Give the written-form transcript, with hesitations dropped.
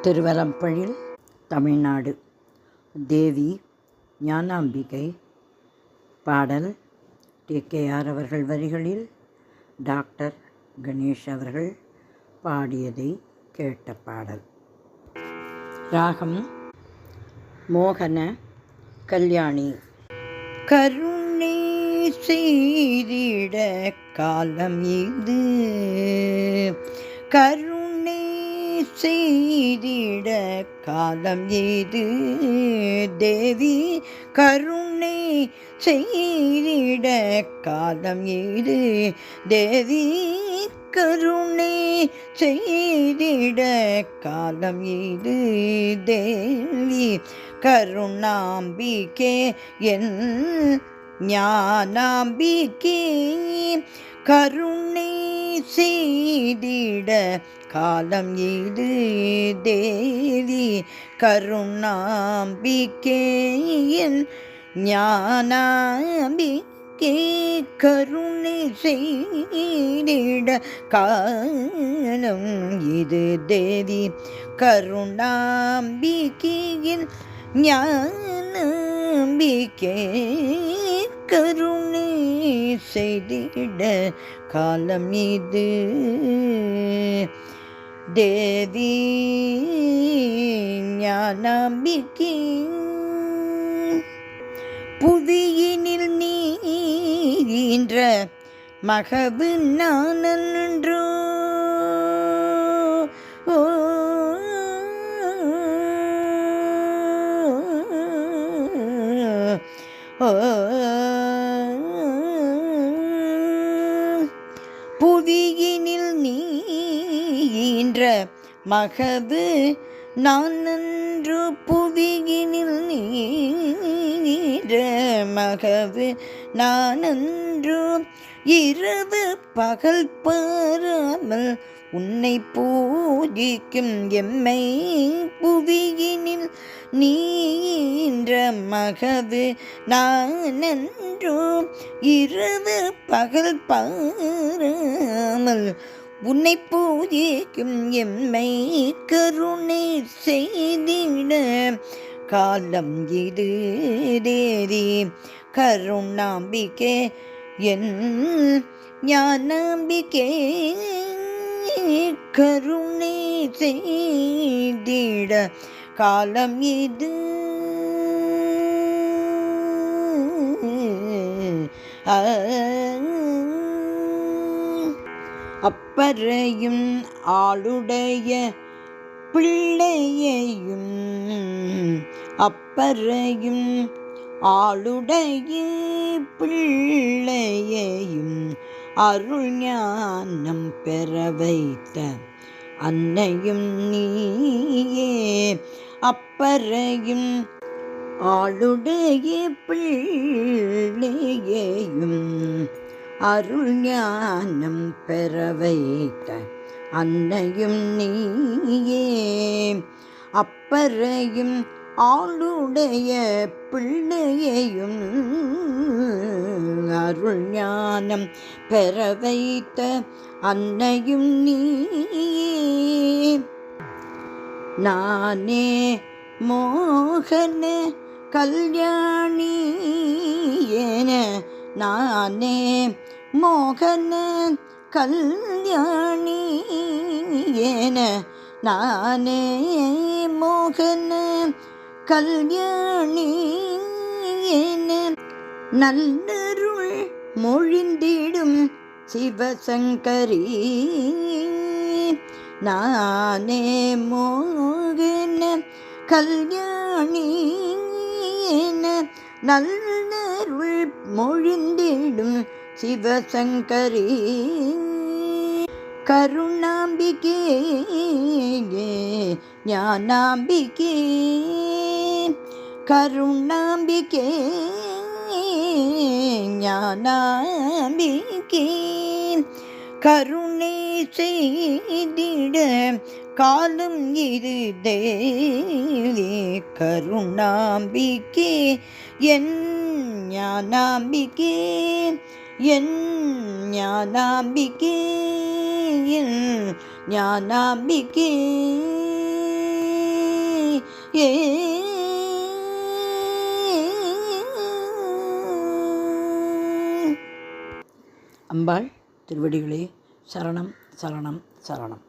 திருவரம்பழில், தமிழ்நாடு. தேவி ஞானாம்பிகை. பாடல் டி.கே.ஆர். அவர்கள் வரிகளில் டாக்டர் கணேஷ் அவர்கள் பாடியதை கேட்ட பாடல். ராகம் மோகன கல்யாணி. கருணை செய்திட காலம் இது, கருணை செய்திட காலம் இது, தேவி கருணை செய்திட காலம் இது, தேவி கருணை செய்திட காலம் இது, தேவி கருணாம்பிகே என் ஞானாம்பிகே, கருணை செய்திட காலம் இது, தேவி கருணாம்பிகே என் ஞானாம்பிகே, கருணை செய்திட காலம் இது, தேவி கருணாம்பிகையின் ஞானாம்பிகே, கருணை செய்திட காலம் இது, தேவி ஞானாம்பிகே. புவியினில் நீன்ற மகவு நானன்றோ, புவியினில் நீன்ற மகவு நானன்று, புவியினில் நீன்ற மகவு நானன்று, இரவு பகல் பாராமல் உன்னை பூஜிக்கும் எம்மை, புவியினில் நீன்ற மகவு நானன்றோ, இரவு பகல் பாராமல் உன்னை பூஜிக்கும் எம்மை, கருணை செய்திட காலம் இது, தேவி கருணாம்பிகே என் ஞானாம்பிகே, கருணை செய்திட காலம் இது. அப்பறையும் ஆளுடைய பிள்ளையையும், அப்பறையும் ஆளுடைய பிள்ளையையும் அருள் ஞானம் பெற வைத்த அன்னையும் நீயே, அப்பறையும் ஆளுடைய பிள்ளையையும் அருள் ஞானம் பெற வைத்த அன்னையும் நீயே, அப்பறையும் ஆளுடைய பிள்ளையையும் அருள் ஞானம் பெற வைத்த அன்னையும் நீயே, நானே மோகன கல்யாணி என, நானே மோகன கல்யாணி என, நானே மோகன கல்யாணி என, நல்லருள் மொழிந்திடும் சிவசங்கரி, நானே மோகன கல்யாணி என, நல்லருள் மொழிந்திடும் சிவசங்கரி, கருணாம்பிகே ஞானாம்பிகே, கருணாம்பிகே ஞானாம்பிகே, கருணை செய்திட காலம் இது, தேவி கருணாம்பிகே என் ஞானாம்பிகே, என் ஞானாம்பிகே, என் ஞானாம்பிகே. ஏ அம்பாள் திருவடிகளே சரணம் சரணம் சரணம்.